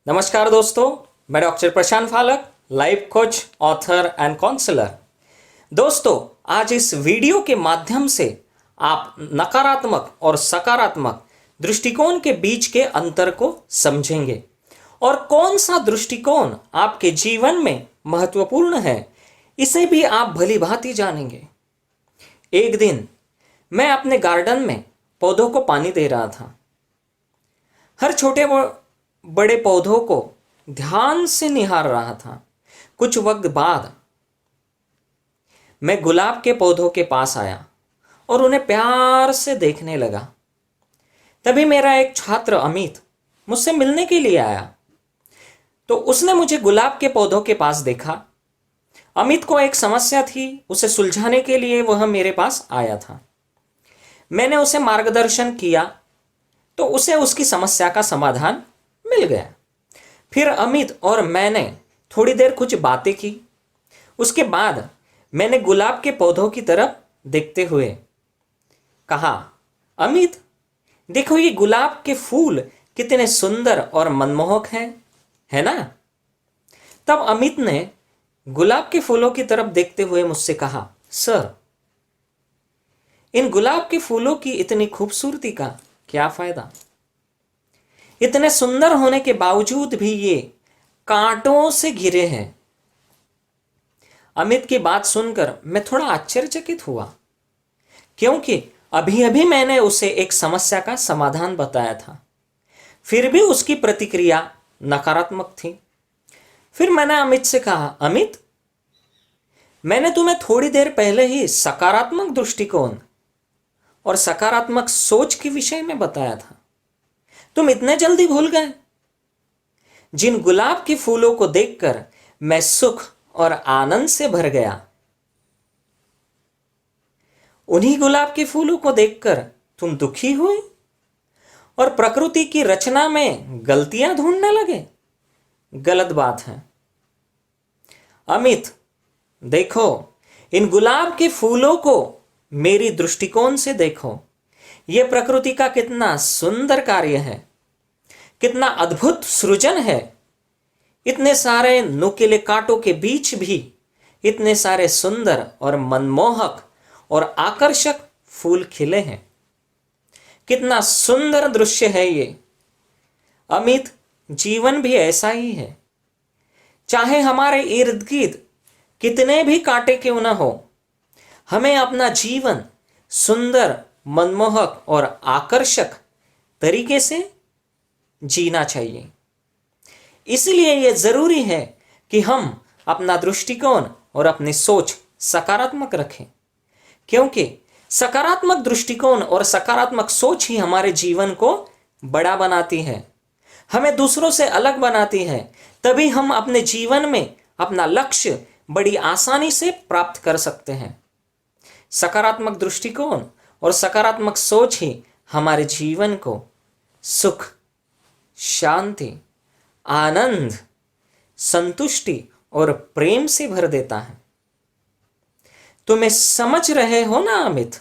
नमस्कार दोस्तों, मैं doctor Prashant Phalak, life coach, author and counsellor. दोस्तों, आज इस वीडियो के माध्यम से आप नकारात्मक और सकारात्मक दृष्टिकोण के बीच के अंतर को समझेंगे और कौन सा दृष्टिकोण आपके जीवन में महत्वपूर्ण है, इसे भी आप भली भांति जानेंगे। एक दिन मैं अपने गार्डन में पौधों को पानी दे रहा था। हर छोटे बड़े पौधों को ध्यान से निहार रहा था। कुछ वक्त बाद मैं गुलाब के पौधों के पास आया और उन्हें प्यार से देखने लगा। तभी मेरा एक छात्र अमित मुझसे मिलने के लिए आया। तो उसने मुझे गुलाब के पौधों के पास देखा। अमित को एक समस्या थी, उसे सुलझाने के लिए वह मेरे पास आया था। मैंने उसे मार्गदर्शन किया तो उसे उसकी समस्या का समाधान मिल गया। फिर अमित और मैंने थोड़ी देर कुछ बातें की। उसके बाद मैंने गुलाब के पौधों की तरफ देखते हुए कहा, अमित देखो, ये गुलाब के फूल कितने सुंदर और मनमोहक हैं, है ना? तब अमित ने गुलाब के फूलों की तरफ देखते हुए मुझसे कहा, सर, इन गुलाब के फूलों की इतनी खूबसूरती का क्या फायदा? इतने सुंदर होने के बावजूद भी ये कांटों से घिरे हैं। अमित की बात सुनकर मैं थोड़ा आश्चर्यचकित हुआ, क्योंकि अभी अभी मैंने उसे एक समस्या का समाधान बताया था। फिर भी उसकी प्रतिक्रिया नकारात्मक थी। फिर मैंने अमित से कहा, अमित, मैंने तुम्हें थोड़ी देर पहले ही सकारात्मक दृष्टिकोण और सकारात्मक सोच के विषय में बताया था। तुम इतने जल्दी भूल गए? जिन गुलाब के फूलों को देखकर मैं सुख और आनंद से भर गया, उन्हीं गुलाब के फूलों को देखकर तुम दुखी हुए और प्रकृति की रचना में गलतियां ढूंढने लगे। गलत बात है। अमित देखो, इन गुलाब के फूलों को मेरी दृष्टिकोण से देखो। यह प्रकृति का कितना सुंदर कार्य है, कितना अद्भुत सृजन है। इतने सारे नुकीले कांटों के बीच भी इतने सारे सुंदर और मनमोहक और आकर्षक फूल खिले हैं। कितना सुंदर दृश्य है ये। अमित, जीवन भी ऐसा ही है। चाहे हमारे इर्द गिर्द कितने भी कांटे क्यों न हो, हमें अपना जीवन सुंदर, मनमोहक और आकर्षक तरीके से जीना चाहिए। इसलिए यह जरूरी है कि हम अपना दृष्टिकोण और अपनी सोच सकारात्मक रखें, क्योंकि सकारात्मक दृष्टिकोण और सकारात्मक सोच ही हमारे जीवन को बड़ा बनाती है, हमें दूसरों से अलग बनाती है। तभी हम अपने जीवन में अपना लक्ष्य बड़ी आसानी से प्राप्त कर सकते हैं। सकारात्मक दृष्टिकोण और सकारात्मक सोच ही हमारे जीवन को सुख, शांति, आनंद, संतुष्टि और प्रेम से भर देता है। तुम्हें समझ रहे हो ना अमित?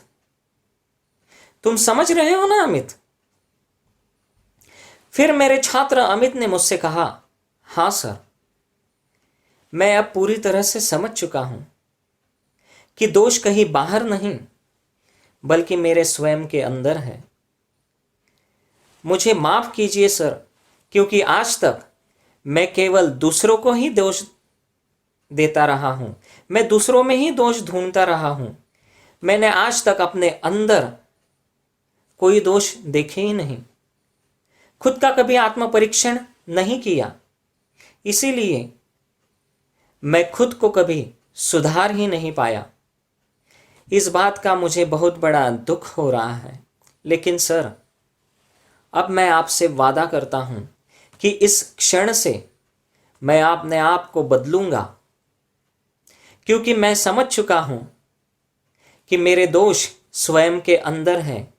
तुम समझ रहे हो ना अमित? फिर मेरे छात्र अमित ने मुझसे कहा, हाँ सर, मैं अब पूरी तरह से समझ चुका हूं कि दोष कहीं बाहर नहीं बल्कि मेरे स्वयं के अंदर है। मुझे माफ कीजिए सर, क्योंकि आज तक मैं केवल दूसरों को ही दोष देता रहा हूं। मैं दूसरों में ही दोष ढूंढता रहा हूं। मैंने आज तक अपने अंदर कोई दोष देखे ही नहीं। खुद का कभी आत्म परीक्षण नहीं किया। इसीलिए मैं खुद को कभी सुधार ही नहीं पाया। इस बात का मुझे बहुत बड़ा दुख हो रहा है। लेकिन सर, अब मैं आपसे वादा करता हूं कि इस क्षण से मैं अपने आप को बदलूंगा, क्योंकि मैं समझ चुका हूं कि मेरे दोष स्वयं के अंदर हैं।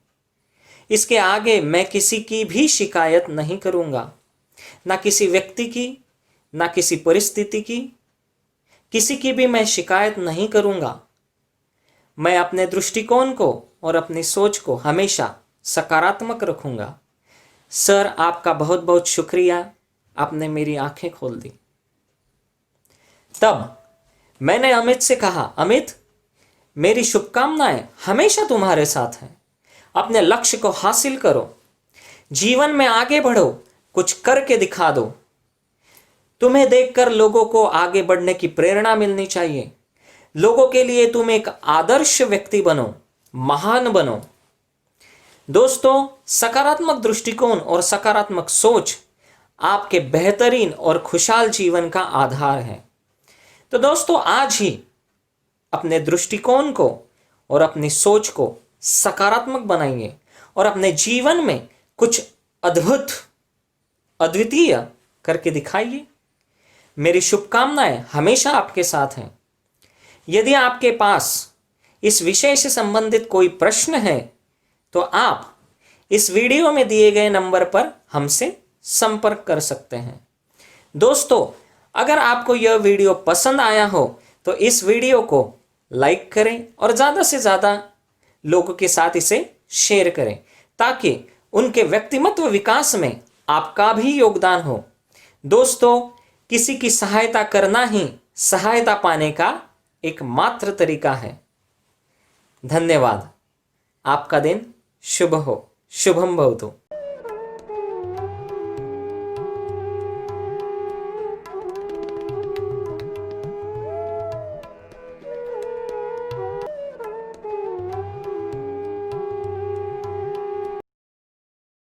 इसके आगे मैं किसी की भी शिकायत नहीं करूंगा, ना किसी व्यक्ति की, ना किसी परिस्थिति की, किसी की भी मैं शिकायत नहीं करूंगा। मैं अपने दृष्टिकोण को और अपनी सोच को हमेशा सकारात्मक रखूंगा। सर, आपका बहुत बहुत शुक्रिया। आपने मेरी आंखें खोल दी। तब मैंने अमित से कहा, अमित, मेरी शुभकामनाएं हमेशा तुम्हारे साथ हैं। अपने लक्ष्य को हासिल करो, जीवन में आगे बढ़ो, कुछ करके दिखा दो। तुम्हें देखकर लोगों को आगे बढ़ने की प्रेरणा मिलनी चाहिए। लोगों के लिए तुम एक आदर्श व्यक्ति बनो, महान बनो। दोस्तों, सकारात्मक दृष्टिकोण और सकारात्मक सोच आपके बेहतरीन और खुशहाल जीवन का आधार है। तो दोस्तों, आज ही अपने दृष्टिकोण को और अपनी सोच को सकारात्मक बनाइए और अपने जीवन में कुछ अद्भुत, अद्वितीय करके दिखाइए। मेरी शुभकामनाएं हमेशा आपके साथ हैं। यदि आपके पास इस विषय से संबंधित कोई प्रश्न है तो आप इस वीडियो में दिए गए नंबर पर हमसे संपर्क कर सकते हैं। दोस्तों, अगर आपको यह वीडियो पसंद आया हो तो इस वीडियो को लाइक करें और ज़्यादा से ज़्यादा लोगों के साथ इसे शेयर करें ताकि उनके व्यक्तिमत्व विकास में आपका भी योगदान हो। दोस्तों, किसी की सहायता करना ही सहायता पाने का एकमात्र तरीका है। धन्यवाद। आपका दिन शुभ हो। शुभम भवतु।